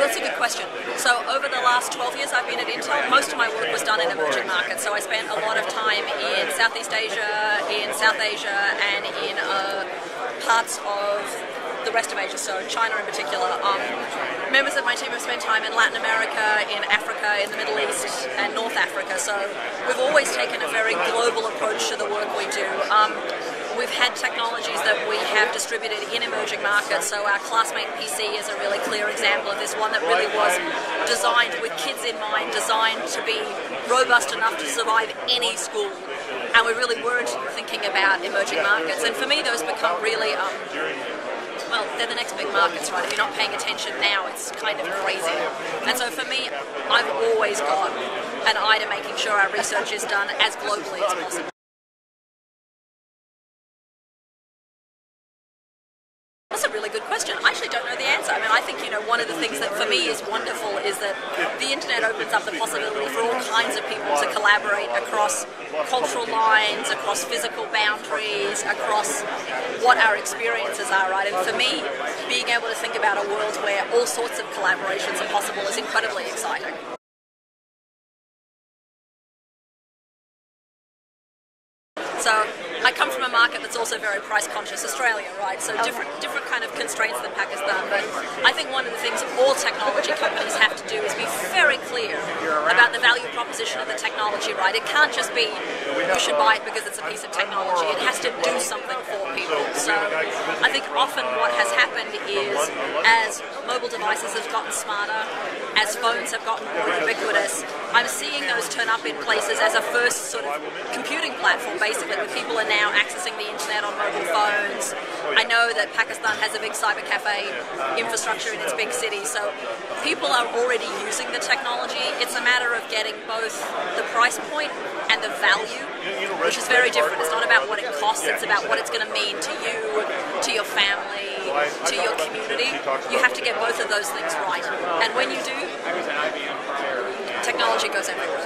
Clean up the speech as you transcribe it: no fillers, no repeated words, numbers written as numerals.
That's a good question. So over the last 12 years I've been at Intel, most of my work was done in emerging markets. So I spent a lot of time in Southeast Asia, in South Asia, and in parts of the rest of Asia, so China in particular. Members of my team have spent time in Latin America, in Africa, in the Middle East, and North Africa. So we've always taken a very global approach to the work we do. We've had technologies that we have distributed in emerging markets, so our Classmate PC is a really clear example of this, one that really was designed with kids in mind, designed to be robust enough to survive any school, and we really weren't thinking about emerging markets. And for me, those become really, well, they're the next big markets, right? If you're not paying attention now, it's kind of crazy. And so for me, I've always got an eye to making sure our research is done as globally as possible. That's a really good question. I actually don't know the answer. I mean, I think, one of the things that for me is wonderful is that the internet opens up the possibility for all kinds of people to collaborate across cultural lines, across physical boundaries, across what our experiences are, right? And for me, being able to think about a world where all sorts of collaborations are possible is incredibly exciting. So I come from a market that's also very price conscious, Australia, right? So different kind of constraints than Pakistan. But I think one of the things all technology companies have to do is be very clear about the value proposition of the technology, right? It can't just be you should buy it because it's a piece of technology. It has to do something for people. So I think often what has happened is as mobile devices have gotten smarter, as phones have gotten more ubiquitous, I'm seeing those turn up in places as a first sort of computing platform, basically, where people are now accessing the internet on mobile phones. I know that Pakistan has a big cyber cafe infrastructure in its big city, so people are already using the technology. It's a matter of getting both the price point and the value, which is very different. It's not about what it costs, it's about what it's going to mean to you, to your family, to your community. You have to get both of those things right. And when you do, technology goes everywhere.